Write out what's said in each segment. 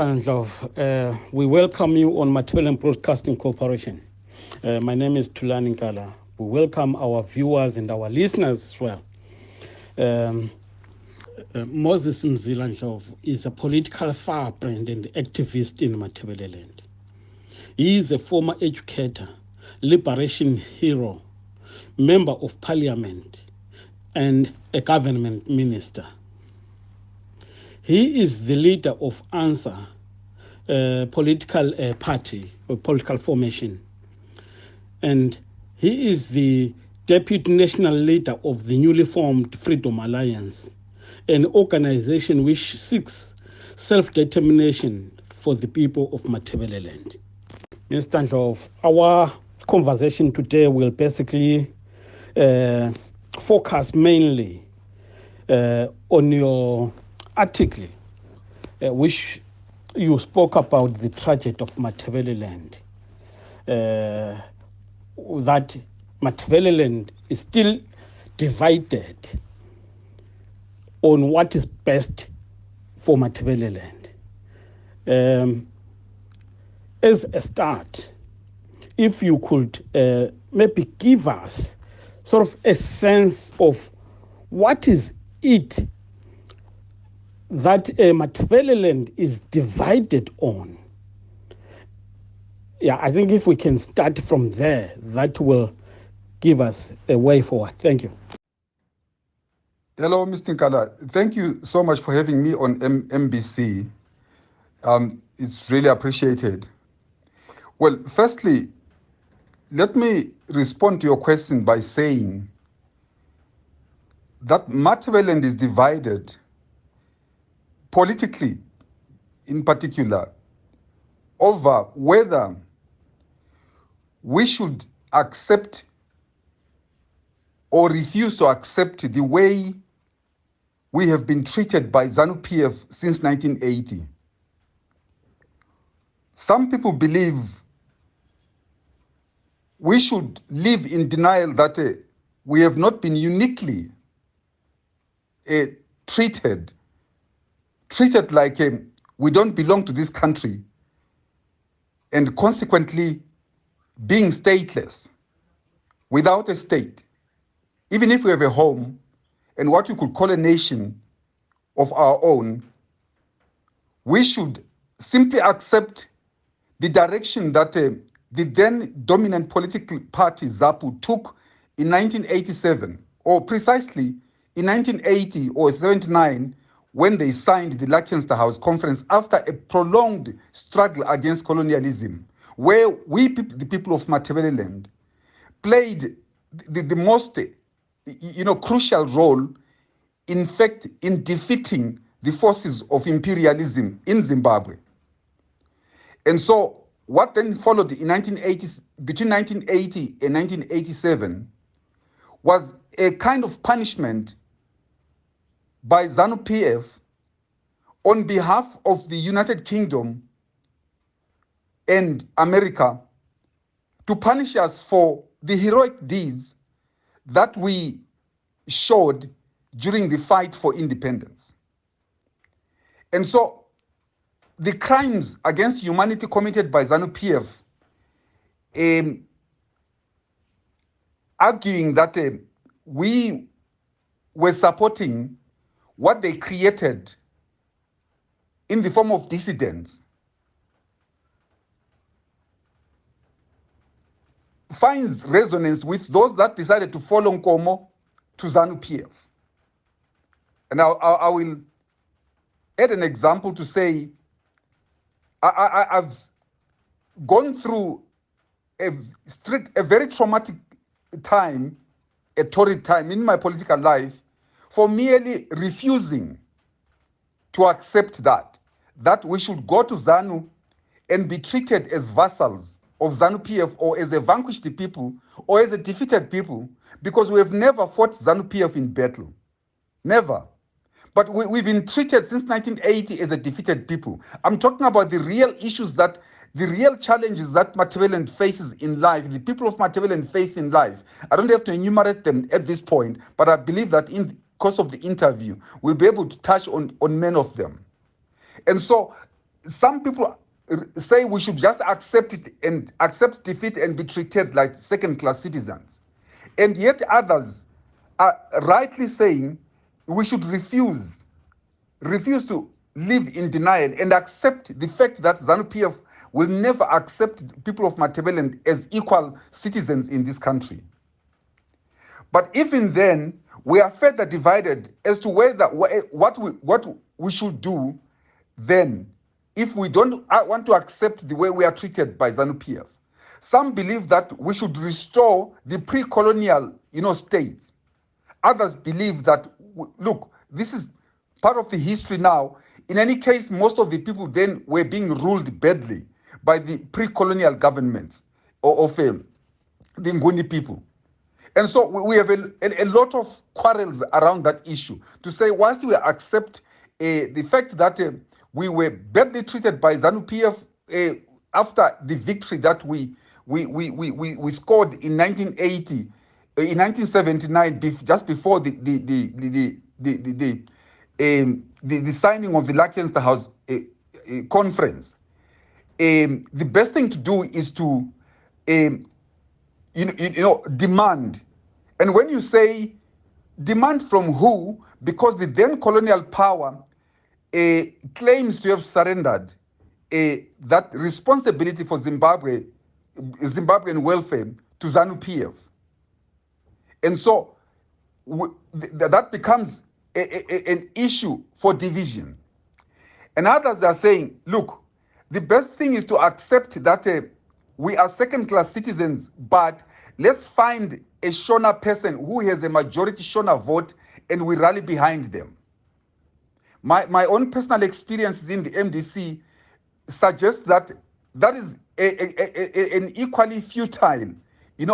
Mr. Ndlovu, we welcome you on Matabeleland Broadcasting Corporation. My name is Tulani Nkala. We welcome our viewers and our listeners as well. Moses Mzila Ndlovu is a political firebrand and activist in Matabeleland. He is a former educator, liberation hero, member of parliament, and a government minister. He is the leader of ANSA, political party or political formation. And he is the deputy national leader of the newly formed Freedom Alliance, an organization which seeks self-determination for the people of Matabeleland. Mr. Ndlovu, our conversation today will basically focus mainly on your article, which you spoke about the tragedy of Matabeleland, that Matabeleland is still divided on what is best for Matabeleland. As a start, if you could maybe give us sort of a sense of what is it that Matabeleland is divided on. Yeah, I think if we can start from there, that will give us a way forward. Thank you. Hello, Mr. Nkala. Thank you so much for having me on MBC. It's really appreciated. Well, firstly, let me respond to your question by saying that Matabeleland is divided politically, in particular, over whether we should accept or refuse to accept the way we have been treated by ZANU-PF since 1980. Some people believe we should live in denial that we have not been uniquely treated like we don't belong to this country, and consequently being stateless, without a state. Even if we have a home and what we could call a nation of our own, we should simply accept the direction that the then dominant political party, ZAPU, took in 1987, or precisely in 1980 or 79, when they signed the Lakenster House Conference after a prolonged struggle against colonialism, where we, the people of Matabeleland, played the most crucial role, in fact, in defeating the forces of imperialism in Zimbabwe. And so what then followed in between 1980 and 1987 was a kind of punishment by ZANU-PF on behalf of the United Kingdom and America to punish us for the heroic deeds that we showed during the fight for independence. And so the crimes against humanity committed by ZANU-PF, arguing that we were supporting what they created in the form of dissidents, finds resonance with those that decided to follow Nkomo to ZANU-PF. And I will add an example to say, I've gone through a very traumatic time, a torrid time in my political life, for merely refusing to accept that we should go to ZANU and be treated as vassals of ZANU-PF, or as a vanquished people, or as a defeated people, because we have never fought ZANU-PF in battle. Never. But we've been treated since 1980 as a defeated people. I'm talking about the real issues, the real challenges that Matabeleland faces in life, the people of Matabeleland face in life. I don't have to enumerate them at this point, but I believe that in the course of the interview, we'll be able to touch on many of them. And so some people say we should just accept it and accept defeat and be treated like second-class citizens. And yet others are rightly saying we should refuse to live in denial and accept the fact that ZANU-PF will never accept the people of Matabeleland as equal citizens in this country. But even then, we are further divided as to whether what we should do then if we don't want to accept the way we are treated by ZANU-PF. Some believe that we should restore the pre-colonial, states. Others believe that, look, this is part of the history now. In any case, most of the people then were being ruled badly by the pre-colonial governments of the Nguni people. And so we have a lot of quarrels around that issue to say, once we accept the fact that we were badly treated by ZANU-PF after the victory that we scored in 1980, in 1979, just before the signing of the Lancaster House conference. The best thing to do is to demand. And when you say demand from who, because the then colonial power claims to have surrendered that responsibility for Zimbabwean welfare to ZANU-PF. And so that becomes an issue for division. And others are saying, look, the best thing is to accept that we are second-class citizens, but let's find a Shona person who has a majority Shona vote and we rally behind them. My own personal experiences in the MDC suggest that that is an equally futile,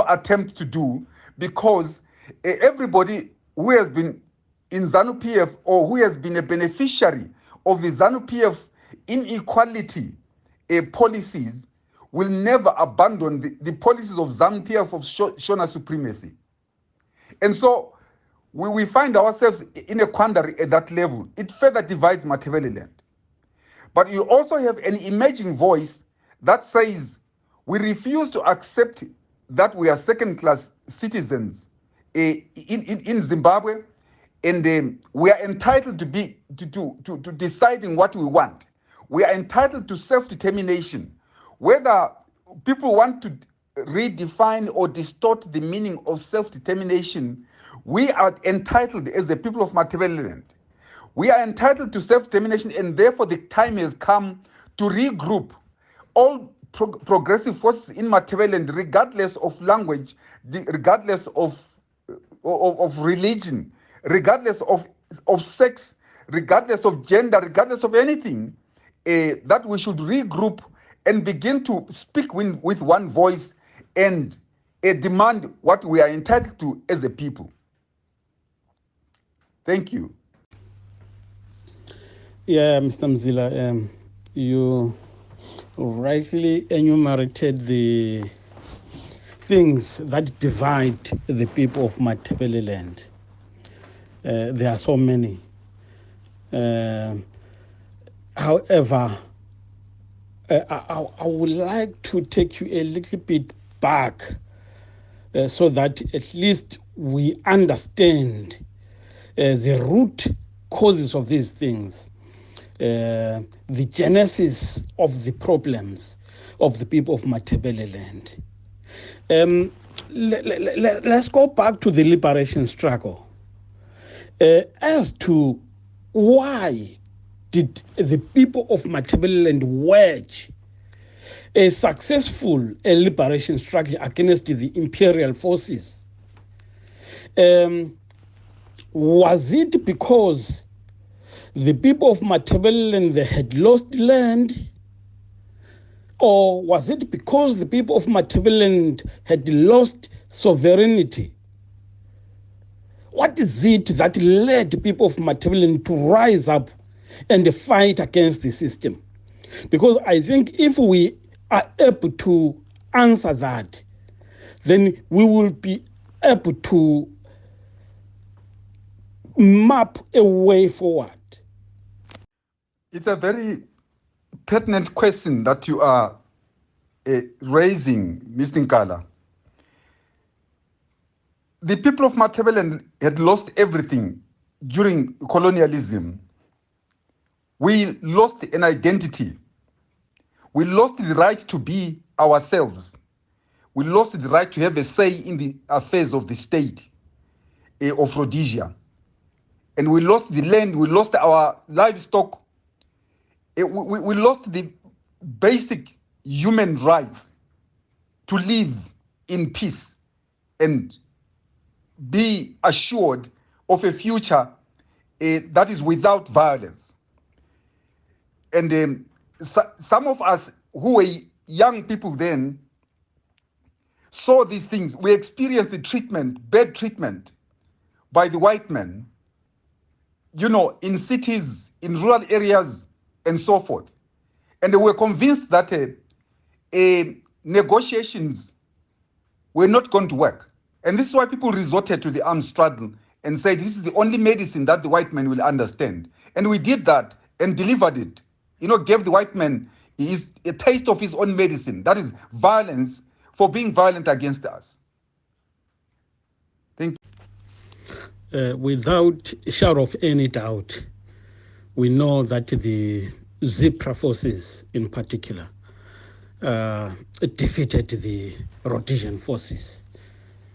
attempt to do, because everybody who has been in ZANU-PF or who has been a beneficiary of the ZANU-PF inequality policies will never abandon the policies of ZANU-PF of Shona supremacy. And so we find ourselves in a quandary at that level. It further divides Matabeleland. But you also have an emerging voice that says we refuse to accept that we are second-class citizens in Zimbabwe, and we are entitled to deciding what we want. We are entitled to self-determination. Whether people want to redefine or distort the meaning of self-determination, we are entitled as the people of Matabeleland. We are entitled to self-determination, and therefore the time has come to regroup all progressive forces in Matabeleland, regardless of language, regardless of religion, regardless of sex, regardless of gender, regardless of anything, that we should regroup and begin to speak with one voice and demand what we are entitled to as a people. Thank you. Yeah, Mr. Mzila, you rightly enumerated the things that divide the people of Matabeleland. There are so many. However, I would like to take you a little bit back so that at least we understand the root causes of these things, the genesis of the problems of the people of Matabeleland. Let's go back to the liberation struggle as to why did the people of Matabeleland wage a successful liberation struggle against the imperial forces. Was it because the people of Matabeleland had lost land, or was it because the people of Matabeleland had lost sovereignty? What is it that led the people of Matabeleland to rise up and fight against the system? Because I think if we are able to answer that, then we will be able to map a way forward. It's a very pertinent question that you are raising, Mr. Nkala. The people of Matabeleland had lost everything during colonialism. We lost an identity. We lost the right to be ourselves. We lost the right to have a say in the affairs of the state of Rhodesia. And we lost the land, we lost our livestock. We lost the basic human rights to live in peace and be assured of a future that is without violence. And some of us who were young people then saw these things. We experienced the treatment, bad treatment by the white men, in cities, in rural areas, and so forth. And they were convinced that negotiations were not going to work. And this is why people resorted to the arms struggle and said, this is the only medicine that the white man will understand. And we did that and delivered it. Gave the white man a taste of his own medicine. That is violence for being violent against us. Thank you. Without a shadow of any doubt, we know that the Zipra forces in particular defeated the Rhodesian forces.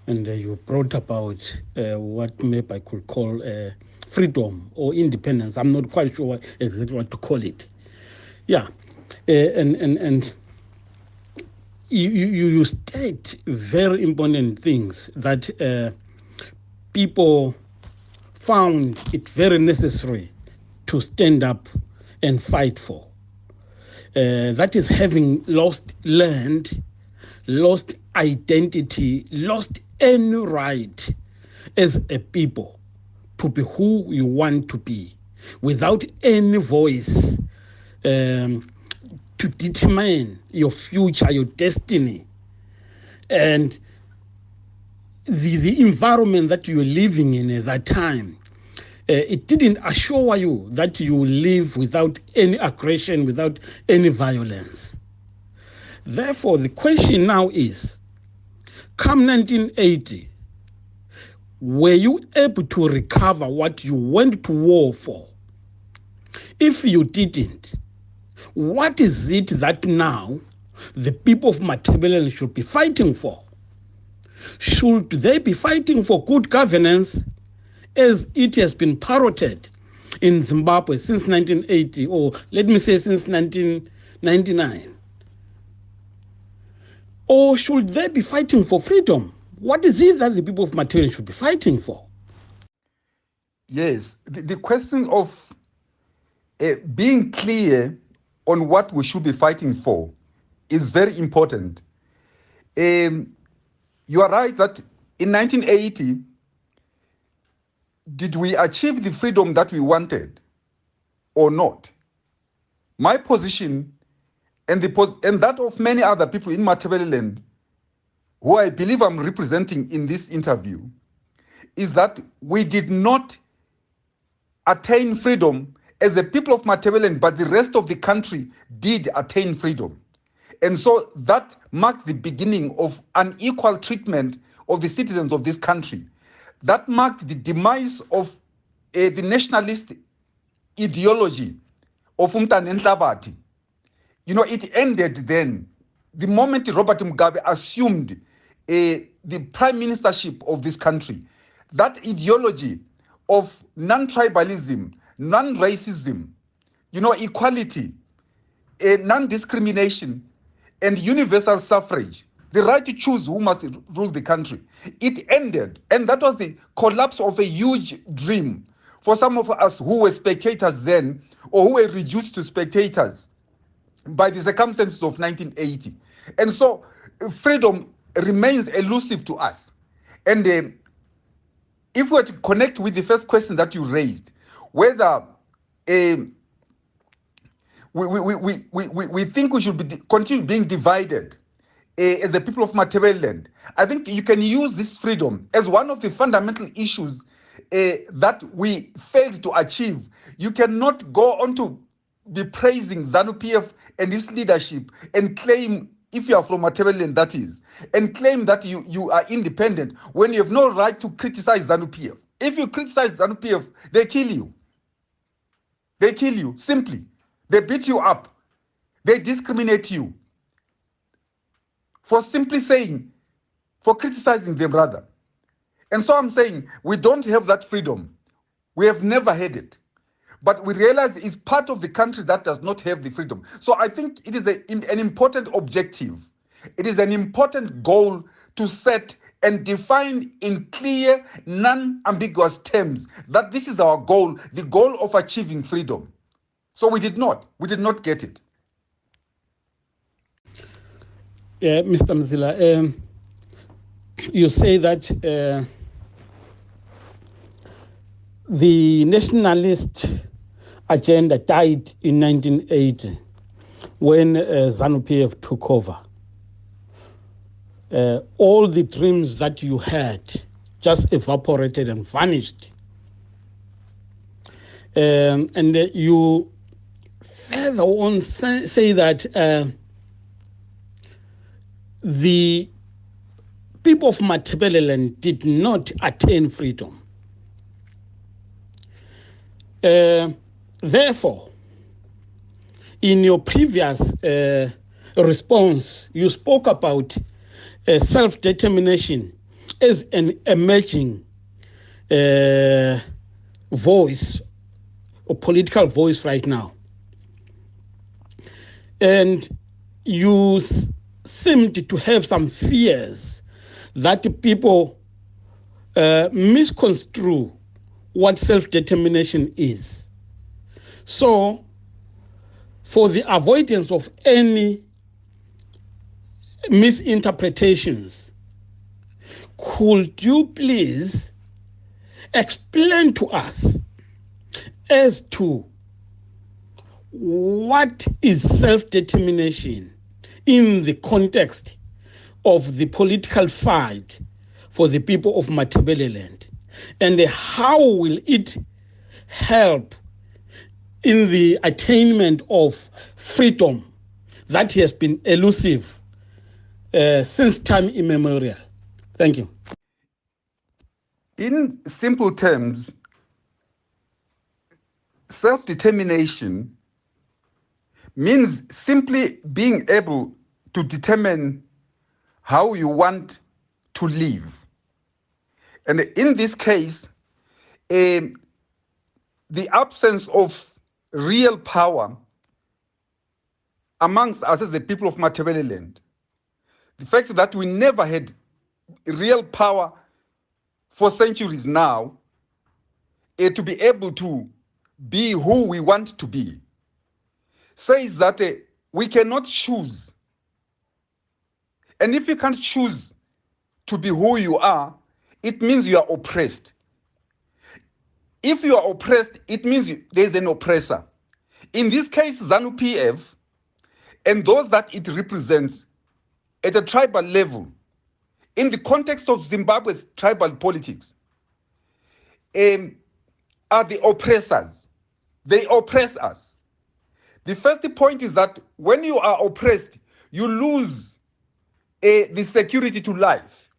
And you brought about what maybe I could call freedom or independence. I'm not quite sure exactly what to call it. Yeah, and you state very important things that people found it very necessary to stand up and fight for. That is having lost land, lost identity, lost any right as a people to be who you want to be, without any voice to determine your future, your destiny, and the environment that you were living in at that time. It didn't assure you that you will live without any aggression, without any violence. Therefore, the question now is, come 1980, were you able to recover what you went to war for? If you didn't, what is it that now the people of Matabeleland should be fighting for? Should they be fighting for good governance, as it has been parroted in Zimbabwe since 1980, or let me say since 1999? Or should they be fighting for freedom? What is it that the people of Matabeleland should be fighting for? Yes, the question of being clear on what we should be fighting for is very important. You are right that in 1980, did we achieve the freedom that we wanted or not? My position and that of many other people in Matabeleland, who I believe I'm representing in this interview, is that we did not attain freedom as the people of Matabeleland, but the rest of the country did attain freedom. And so that marked the beginning of unequal treatment of the citizens of this country. That marked the demise of the nationalist ideology of Umtane Nhlabati. It ended then. The moment Robert Mugabe assumed the prime ministership of this country, that ideology of non-tribalism, non-racism, equality, non-discrimination, and universal suffrage, the right to choose who must rule the country, it ended. And that was the collapse of a huge dream for some of us who were spectators then, or who were reduced to spectators by the circumstances of 1980. And so freedom remains elusive to us. And if we were to connect with the first question that you raised, whether we think we should be continue being divided as the people of Matabeleland, I think you can use this freedom as one of the fundamental issues that we failed to achieve. You cannot go on to be praising ZANU-PF and its leadership and claim, if you are from Matabeleland, that is, and claim that you are independent when you have no right to criticize ZANU-PF. If you criticize ZANU-PF, they kill you. They kill you, simply. They beat you up. They discriminate you for simply saying, for criticizing them rather. And so I'm saying we don't have that freedom. We have never had it. But we realize it's part of the country that does not have the freedom. So I think it is an important objective. It is an important goal to set and define in clear, non-ambiguous terms that this is our goal, the goal of achieving freedom. So we did not get it. Yeah, Mr. Mzila, you say that the nationalist agenda died in 1980 when ZANU-PF took over. All the dreams that you had just evaporated and vanished. And you further on say that the people of Matabeleland did not attain freedom. Therefore, in your previous response, you spoke about self-determination as an emerging voice or political voice right now. And you seemed to have some fears that people misconstrue what self-determination is. So, for the avoidance of any misinterpretations, could you please explain to us as to what is self-determination in the context of the political fight for the people of Matabeleland, and how will it help in the attainment of freedom that has been elusive since time immemorial? Thank you. In simple terms, self-determination means simply being able to determine how you want to live. And in this case, the absence of real power amongst us as the people of Matabeleland, the fact that we never had real power for centuries now, to be able to be who we want to be, says that we cannot choose. And if you can't choose to be who you are, it means you are oppressed. If you are oppressed, it means there's an oppressor. In this case, ZANU-PF and those that it represents at a tribal level, in the context of Zimbabwe's tribal politics, are the oppressors. They oppress us. The first point is that when you are oppressed, you lose the security to life.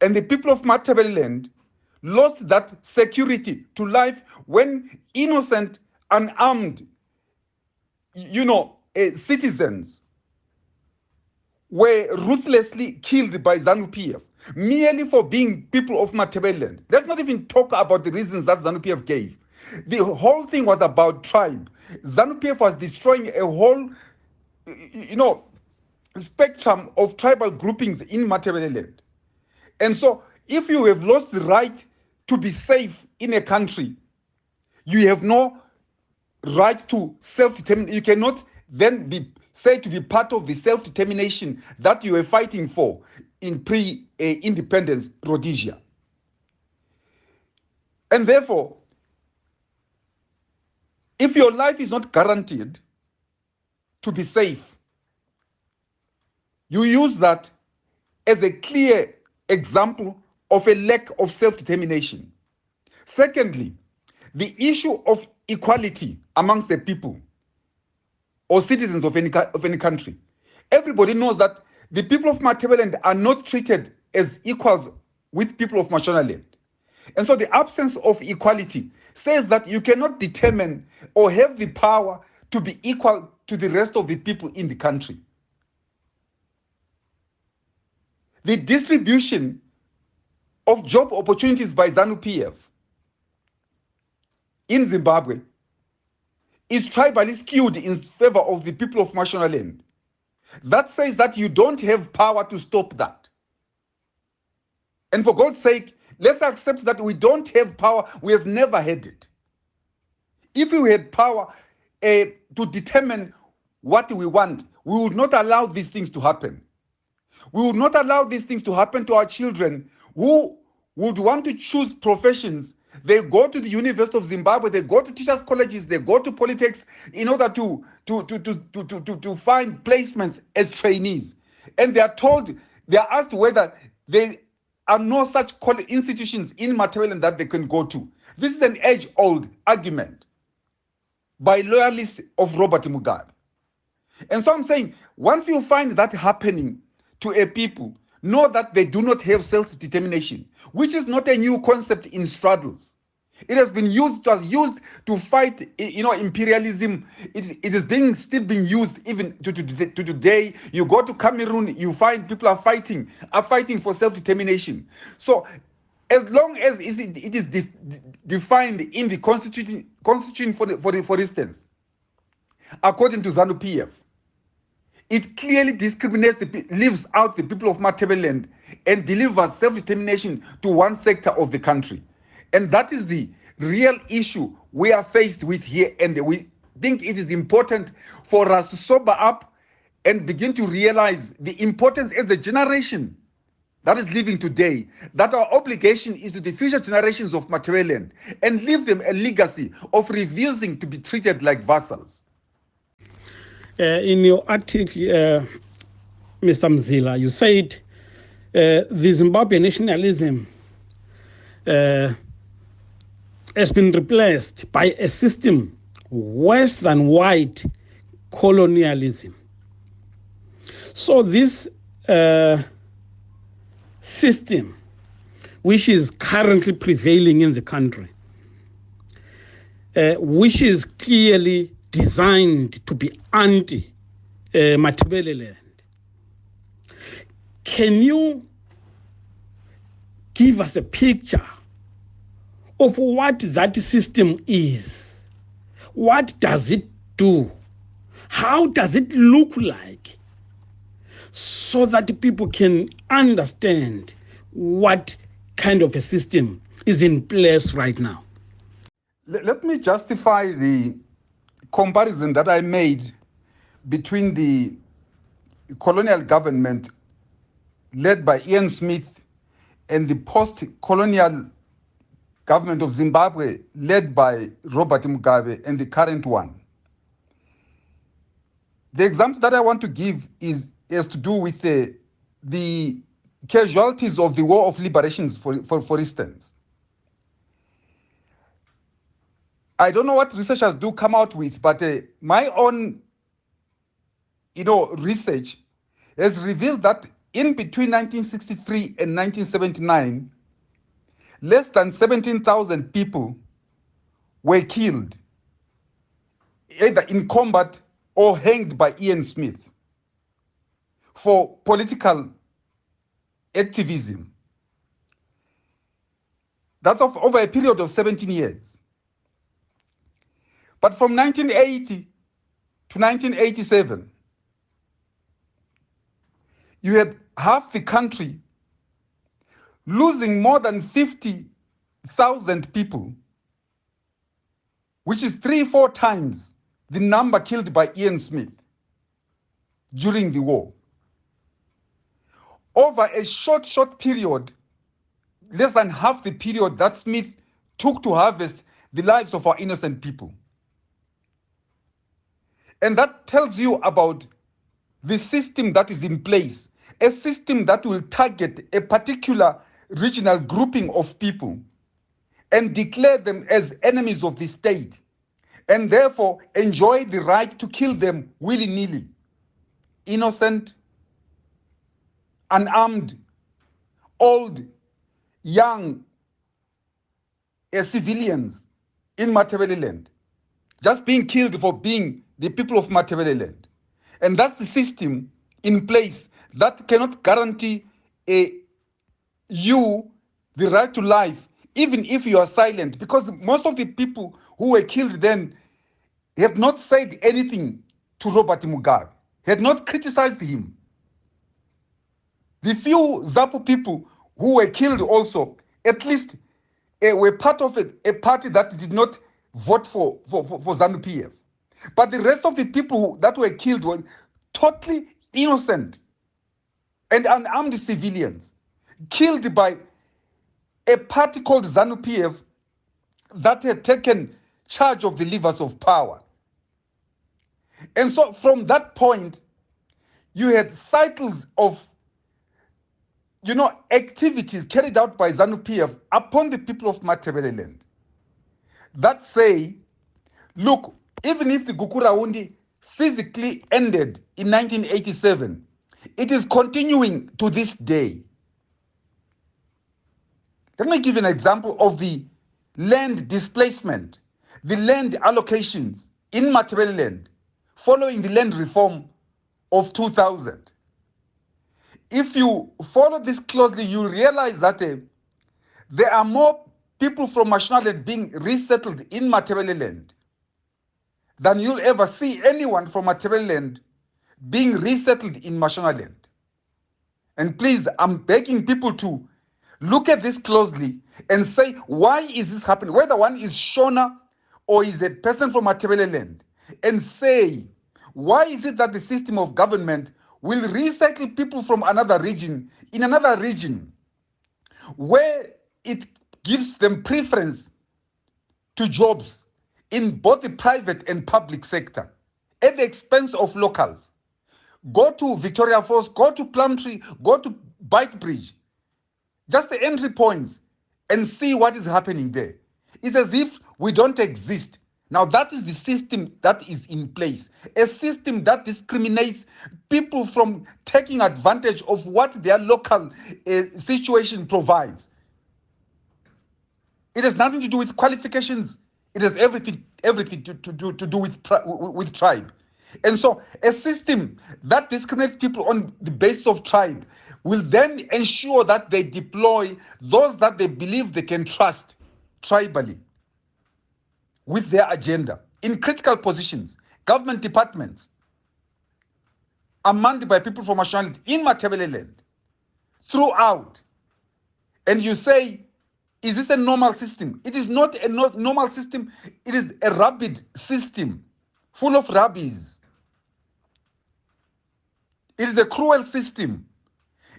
And the people of Matabeleland lost that security to life when innocent, unarmed, citizens were ruthlessly killed by ZANU-PF merely for being people of Matabeleland. Let's not even talk about the reasons that ZANU-PF gave. The whole thing was about tribe. ZANU-PF was destroying a whole, spectrum of tribal groupings in Matabeleland. And so, if you have lost the right to be safe in a country, you have no right to self-determination. You cannot then be said to be part of the self-determination that you were fighting for in pre-independence Rhodesia. And therefore, if your life is not guaranteed to be safe, you use that as a clear example of a lack of self-determination. Secondly, the issue of equality amongst the people or citizens of any country. Everybody knows that the people of Matabeleland are not treated as equals with people of Mashonaland. And so the absence of equality says that you cannot determine or have the power to be equal to the rest of the people in the country. The distribution of job opportunities by ZANU-PF in Zimbabwe is tribally skewed in favor of the people of Mashonaland. That says that you don't have power to stop that. And for God's sake, let's accept that we don't have power. We have never had it. If we had power to determine what we want, we would not allow these things to happen. We would not allow these things to happen to our children who would want to choose professions. They go to the University of Zimbabwe, they go to teachers' colleges, they go to polytechs in order to find placements as trainees. And they are asked whether there are no such institutions in Matabeleland that they can go to. This is an age-old argument by loyalists of Robert Mugabe. And so I'm saying, once you find that happening to a people, know that they do not have self-determination, which is not a new concept in straddles. It has been used to fight, imperialism. It is still being used even to today. You go to Cameroon, you find people are fighting for self-determination. So, as long as it is defined in the constitution, for instance, according to ZANU-PF, it clearly discriminates, leaves out the people of Matabeleland and delivers self-determination to one sector of the country. And that is the real issue we are faced with here. And we think it is important for us to sober up and begin to realize the importance as a generation that is living today, that our obligation is to the future generations of Matabeleland and leave them a legacy of refusing to be treated like vassals. In your article, Mr. Mzila, you said the Zimbabwean nationalism has been replaced by a system worse than white colonialism. So this system, which is currently prevailing in the country, which is clearly designed to be anti-Matabeleland. Can you give us a picture of what that system is? What does it do? How does it look like? So that people can understand what kind of a system is in place right now. Let me justify the comparison that I made between the colonial government led by Ian Smith and the post-colonial government of Zimbabwe led by Robert Mugabe and the current one. The example that I want to give has to do with the casualties of the War of Liberations, for instance. I don't know what researchers do come out with, but my own, research has revealed that in between 1963 and 1979, less than 17,000 people were killed, either in combat or hanged by Ian Smith for political activism. That's over a period of 17 years. But from 1980 to 1987, you had half the country losing more than 50,000 people, which is 3-4 times the number killed by Ian Smith during the war. Over a short period, less than half the period that Smith took to harvest the lives of our innocent people. And that tells you about the system that is in place, a system that will target a particular regional grouping of people and declare them as enemies of the state, and therefore enjoy the right to kill them willy-nilly. Innocent, unarmed, old, young, civilians in Matabeleland, just being killed for being the people of Matabeleland. And that's the system in place that cannot guarantee you the right to life, even if you are silent, because most of the people who were killed then had not said anything to Robert Mugabe, had not criticized him. The few ZAPU people who were killed also, at least were part of a party that did not vote for ZANU-PF. But the rest of the people that were killed were totally innocent and unarmed civilians, killed by a party called ZANU-PF that had taken charge of the levers of power. And so from that point, you had cycles of activities carried out by ZANU-PF upon the people of Matabeleland that say, look, even if the Gukuraundi physically ended in 1987, it is continuing to this day. Let me give you an example of the land displacement, the land allocations in Matabeleland following the land reform of 2000. If you follow this closely, you realize that there are more people from Mashonaland being resettled in Matabeleland than you'll ever see anyone from Matabeleland being resettled in Mashonaland. And please, I'm begging people to look at this closely and say, why is this happening? Whether one is Shona or is a person from Matabeleland, and say, why is it that the system of government will recycle people from another region in another region where it gives them preference to jobs in both the private and public sector at the expense of locals? Go to Victoria Falls, go to Plumtree, go to Beitbridge, just the entry points, and see what is happening there. It's as if we don't exist. Now that is the system that is in place, a system that discriminates people from taking advantage of what their local situation provides. It has nothing to do with qualifications. It has everything to do with tribe. And so a system that discriminates people on the basis of tribe will then ensure that they deploy those that they believe they can trust tribally with their agenda in critical positions, government departments, are manned by people from Mashonaland in Matabeleland throughout. And you say, is this a normal system? It is not a normal system. It is a rabid system full of rabbies. It is a cruel system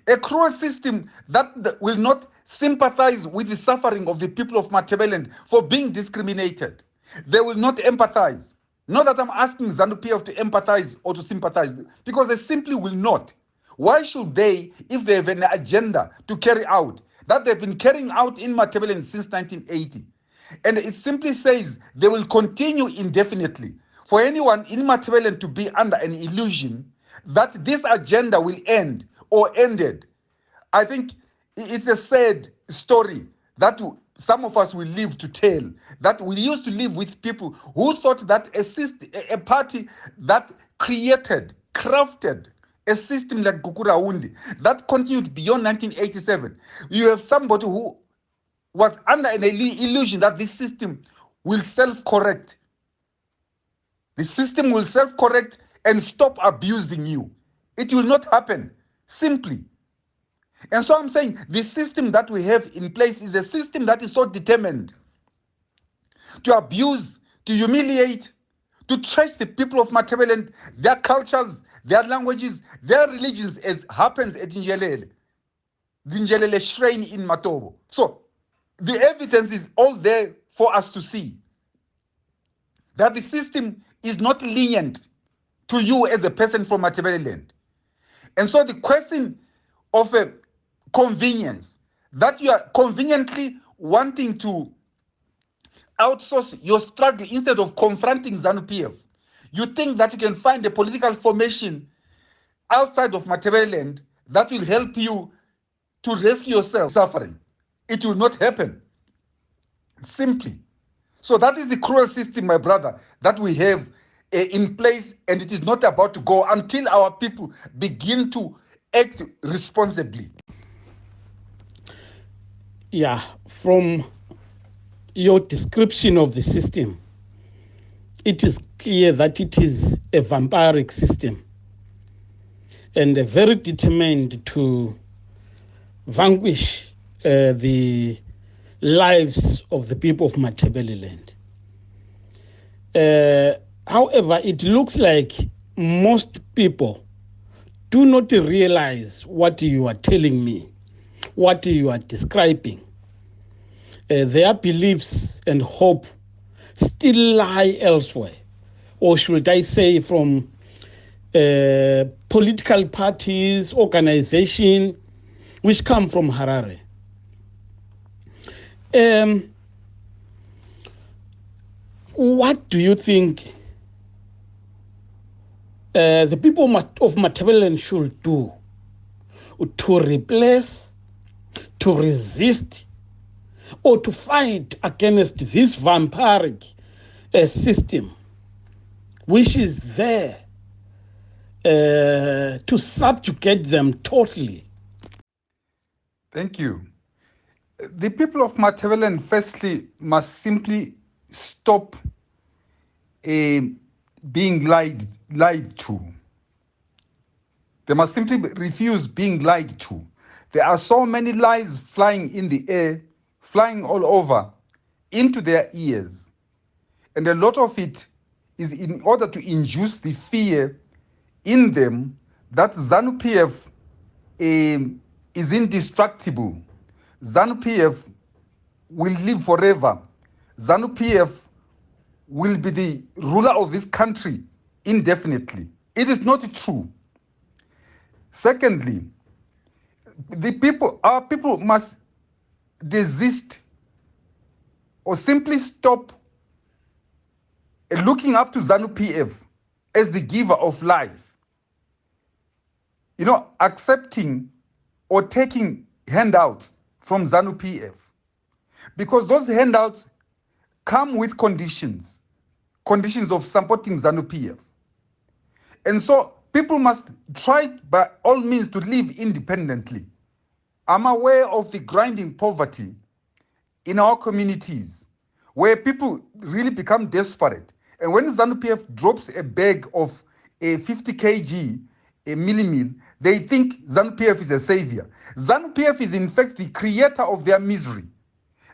that will not sympathize with the suffering of the people of Matabeleland for being discriminated. They will not empathize. Not that I'm asking ZANU-PF to empathize or to sympathize, because they simply will not. Why should they, if they have an agenda to carry out, that they've been carrying out in Matabeleland since 1980? And it simply says they will continue indefinitely. For anyone in Matabeleland to be under an illusion that this agenda will end or ended, I think it's a sad story that some of us will live to tell, that we used to live with people who thought that a party that crafted a system like Gukuraundi that continued beyond 1987. You have somebody who was under an illusion that this system will self-correct. The system will self-correct and stop abusing you. It will not happen, simply. And so I'm saying the system that we have in place is a system that is so determined to abuse, to humiliate, to trash the people of Matabeleland, their cultures, their languages, their religions, as happens at Njelele, the Njelele shrine in Matobo. So the evidence is all there for us to see that the system is not lenient to you as a person from Matabeleland. And so the question of a convenience, that you are conveniently wanting to outsource your struggle instead of confronting ZANU-PF. You think that you can find a political formation outside of Matabeleland that will help you to rescue yourself suffering. It will not happen. Simply. So that is the cruel system, my brother, that we have in place, and it is not about to go until our people begin to act responsibly. Yeah, from your description of the system, it is clear that it is a vampiric system and very determined to vanquish the lives of the people of Matabeleland. However, it looks like most people do not realize what you are telling me, what you are describing. Their beliefs and hope still lie elsewhere, or should I say from political parties, organizations, which come from Harare. What do you think the people of Matabeleland should do to replace, to resist, or to fight against this vampiric system, which is there to subjugate them totally? Thank you. The people of Matabeleland, firstly, must simply stop being lied to. They must simply refuse being lied to. There are so many lies flying in the air, flying all over, into their ears. And a lot of it is in order to induce the fear in them that ZANU-PF is indestructible. ZANU-PF will live forever. ZANU-PF will be the ruler of this country indefinitely. It is not true. Secondly, our people must desist or simply stop looking up to ZANU-PF as the giver of life. Accepting or taking handouts from ZANU-PF, because those handouts come with conditions of supporting ZANU-PF. And so people must try by all means to live independently. I'm aware of the grinding poverty in our communities where people really become desperate. And when ZANU-PF drops a bag of a 50 kg a milli-meal, they think ZANU-PF is a savior. ZANU-PF is in fact the creator of their misery.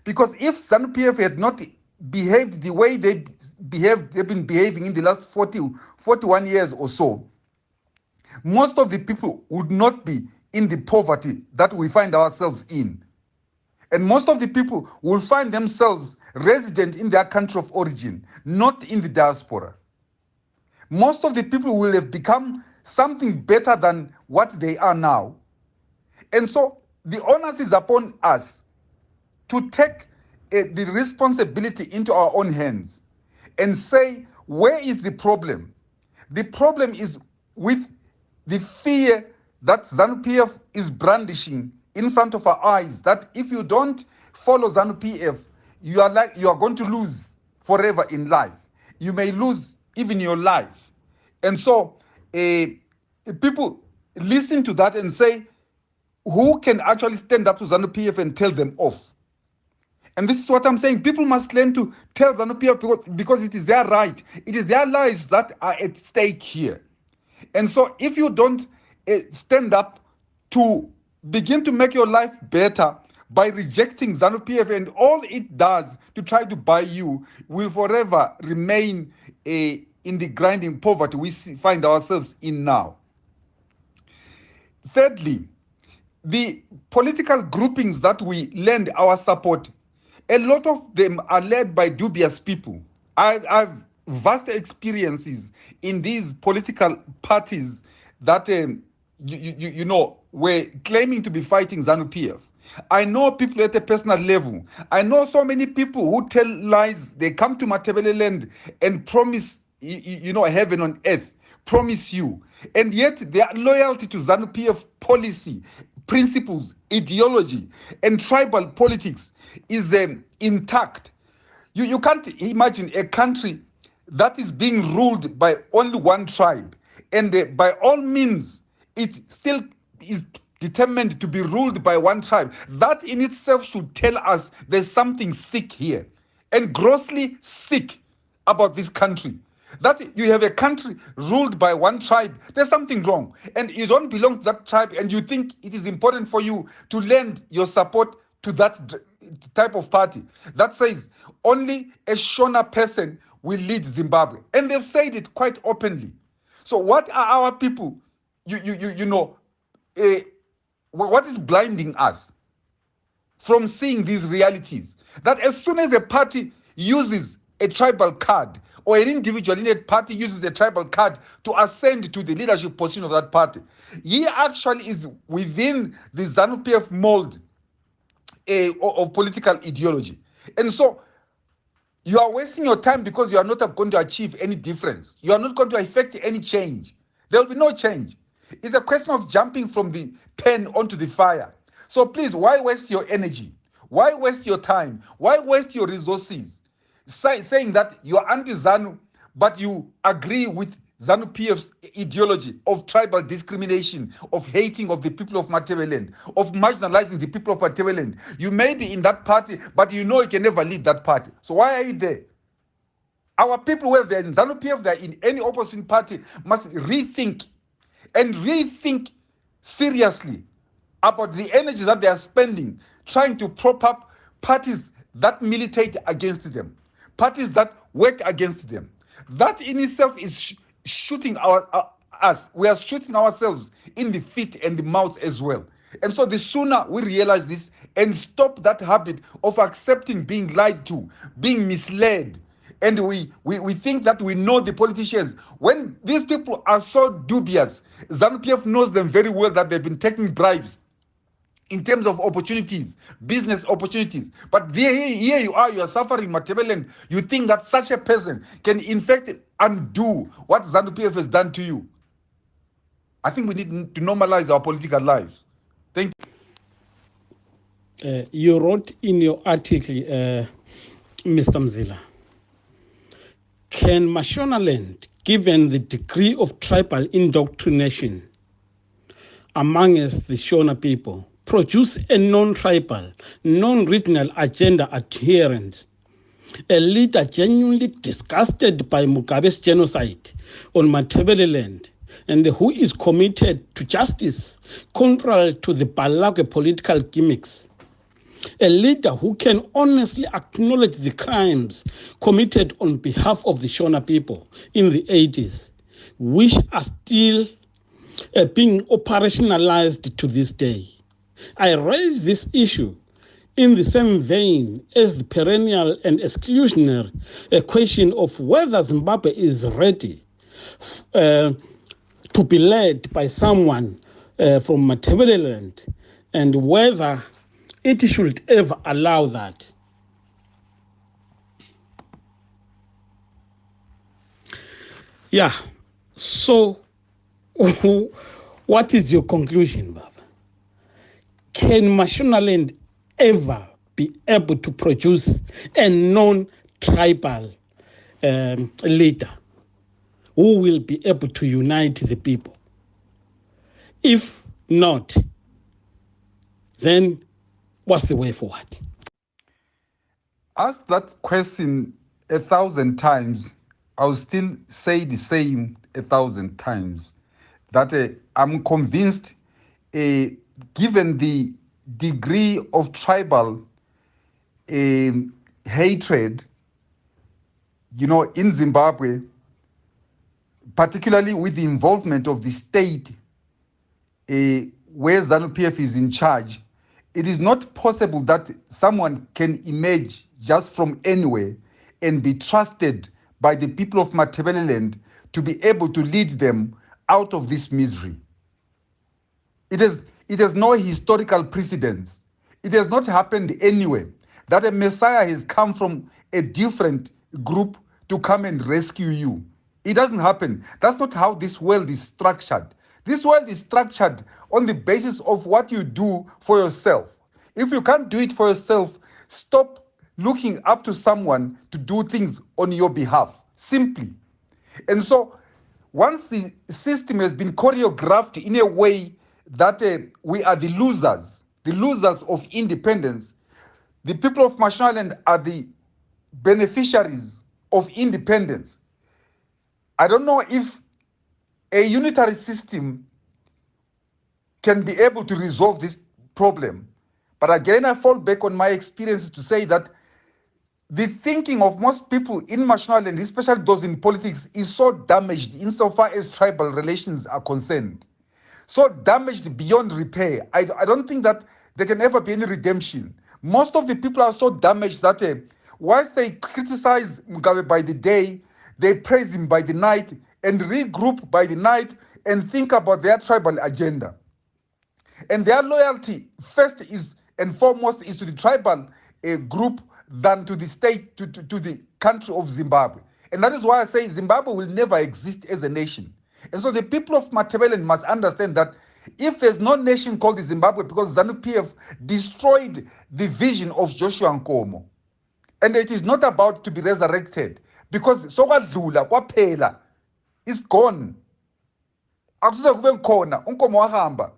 Because if ZANU-PF had not behaved the way they've been behaving in the last 41 years or so, most of the people would not be in the poverty that we find ourselves in. And most of the people will find themselves resident in their country of origin, not in the diaspora. Most of the people will have become something better than what they are now. And so the onus is upon us to take the responsibility into our own hands and say, where is the problem? The problem is with the fear that ZANU-PF is brandishing in front of our eyes, that if you don't follow ZANU-PF, you are going to lose forever in life. You may lose even your life. And so people listen to that and say, who can actually stand up to ZANU-PF and tell them off? And this is what I'm saying. People must learn to tell ZANU-PF because it is their right. It is their lives that are at stake here. And so if you don't stand up to begin to make your life better by rejecting ZANU-PF, and all it does to try to buy you will forever remain in the grinding poverty we find ourselves in now. Thirdly, the political groupings that we lend our support, a lot of them are led by dubious people. I've vast experiences in these political parties that were claiming to be fighting ZANU-PF. I know people at a personal level. I know so many people who tell lies. They come to Matabeleland and promise, heaven on earth, promise you. And yet their loyalty to ZANU-PF policy, principles, ideology, and tribal politics is intact. You can't imagine a country that is being ruled by only one tribe, and by all means, it still is determined to be ruled by one tribe. That in itself should tell us there's something sick here, and grossly sick about this country. That you have a country ruled by one tribe, there's something wrong. And you don't belong to that tribe, and you think it is important for you to lend your support to that type of party that says only a Shona person will lead Zimbabwe. And they've said it quite openly. So what are our people, what is blinding us from seeing these realities? That as soon as a party uses a tribal card, or an individual in a party uses a tribal card to ascend to the leadership position of that party, he actually is within the ZANU-PF mold of political ideology. And so you are wasting your time because you are not going to achieve any difference. You are not going to effect any change. There will be no change. It's a question of jumping from the pen onto the fire. So please, why waste your energy? Why waste your time? Why waste your resources saying that you are anti-ZANU, but you agree with ZANU-PF's ideology of tribal discrimination, of hating of the people of Matabeleland, of marginalizing the people of Matabeleland? You may be in that party, but you know you can never lead that party. So why are you there? Our people, whether they're in ZANU-PF, they're in any opposition party, must rethink seriously about the energy that they are spending trying to prop up parties that militate against them, parties that work against them. That in itself is shooting us. We are shooting ourselves in the feet and the mouths as well. And so the sooner we realize this and stop that habit of accepting being lied to, being misled, and we think that we know the politicians. When these people are so dubious, ZANU-PF knows them very well, that they've been taking bribes in terms of opportunities, business opportunities. But here you are suffering Matabeleland. You think that such a person can in fact undo what ZANU-PF has done to you. I think we need to normalize our political lives. Thank you. You wrote in your article, Mr. Mzila, can Mashonaland, given the degree of tribal indoctrination amongst the Shona people, produce a non-tribal, non-regional agenda adherent, a leader genuinely disgusted by Mugabe's genocide on Matabeleland, and who is committed to justice, contrary to the Balagwe political gimmicks? A leader who can honestly acknowledge the crimes committed on behalf of the Shona people in the 80s, which are still being operationalized to this day. I raise this issue in the same vein as the perennial and exclusionary question of whether Zimbabwe is ready to be led by someone from Matabeleland, and whether it should ever allow that. Yeah, so what is your conclusion, Baba? Can Mashonaland ever be able to produce a non-tribal leader who will be able to unite the people? If not, then what's the way forward? Ask that question 1,000 times, I'll still say the same 1,000 times. That I'm convinced, given the degree of tribal hatred, in Zimbabwe, particularly with the involvement of the state, where ZANU-PF is in charge, it is not possible that someone can emerge just from anywhere and be trusted by the people of Matabeleland to be able to lead them out of this misery. It has no historical precedence. It has not happened anywhere that a Messiah has come from a different group to come and rescue you. It doesn't happen. That's not how this world is structured. This world is structured on the basis of what you do for yourself. If you can't do it for yourself, stop looking up to someone to do things on your behalf, simply. And so once the system has been choreographed in a way that we are the losers of independence, the people of Mashonaland are the beneficiaries of independence. I don't know if a unitary system can be able to resolve this problem. But again, I fall back on my experiences to say that the thinking of most people in Mashonaland, especially those in politics, is so damaged insofar as tribal relations are concerned. So damaged beyond repair. I don't think that there can ever be any redemption. Most of the people are so damaged that whilst they criticize Mugabe by the day, they praise him by the night and regroup by the night and think about their tribal agenda. And their loyalty, first is and foremost, is to the tribal group than to the state, to the country of Zimbabwe. And that is why I say Zimbabwe will never exist as a nation. And so the people of Matabeleland must understand that if there's no nation called the Zimbabwe, because ZANU-PF destroyed the vision of Joshua Nkomo, and it is not about to be resurrected, because sokwadlula kwaphela is gone. Akusuze kube khona uNkomo wahamba.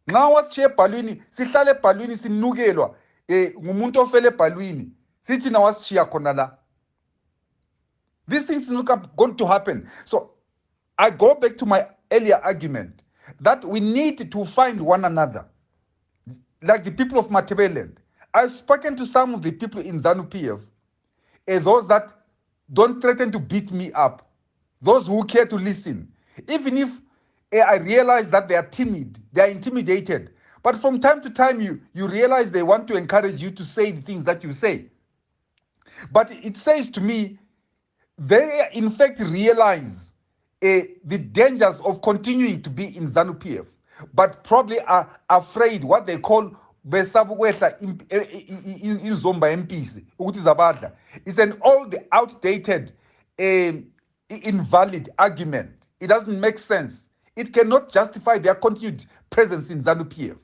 Nxa wasishiya ebhalwini, sihlale ebhalwini sinukelwa ngumuntu ofele ebhalwini, sithi na wasishiya khona la. These things are not going to happen. So I go back to my earlier argument that we need to find one another, like the people of Matabeleland. I've spoken to some of the people in ZANU-PF, those that don't threaten to beat me up, those who care to listen, even if I realize that they are timid, they are intimidated. But from time to time, you realize they want to encourage you to say the things that you say. But it says to me, they in fact realize the dangers of continuing to be in ZANU-PF, but probably are afraid what they call besabukwehla izomba empisi ukuthi zabadla. It's an old, outdated, invalid argument. It doesn't make sense. It cannot justify their continued presence in ZANU-PF.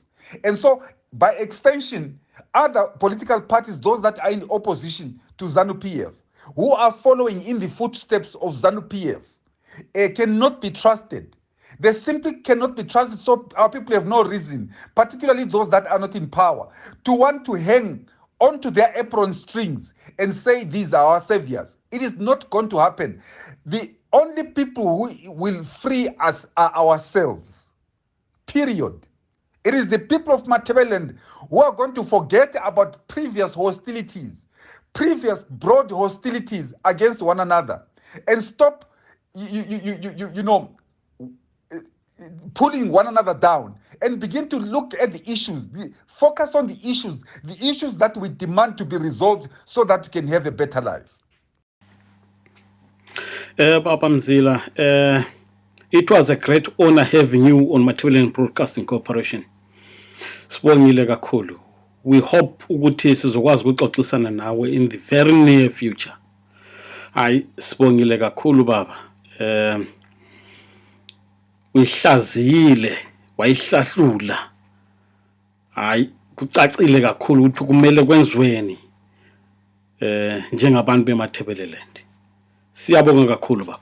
And so, by extension, other political parties, those that are in opposition to ZANU-PF, who are following in the footsteps of ZANU-PF, cannot be trusted. They simply cannot be trusted, so our people have no reason, particularly those that are not in power, to want to hang onto their apron strings and say these are our saviors. It is not going to happen. The only people who will free us are ourselves. Period. It is the people of Matabeleland who are going to forget about previous hostilities, previous broad hostilities against one another, and stop, pulling one another down and begin to look at the issues, focus on the issues that we demand to be resolved so that we can have a better life. Baba Mzila, it was a great honor having you on Matabeleland Broadcasting Corporation. Sibongile kakhulu. We hope ukuthi sizokwazi ukuxoxisana nawe in the very near future. Hayi sibongile kakhulu baba. Uyihlaziyile, wayihlahlula. Hayi kucacile kakhulu ukuthi kumele kwenziweni njengabantu beMatabeleland. Siyabonga kakhulu baba.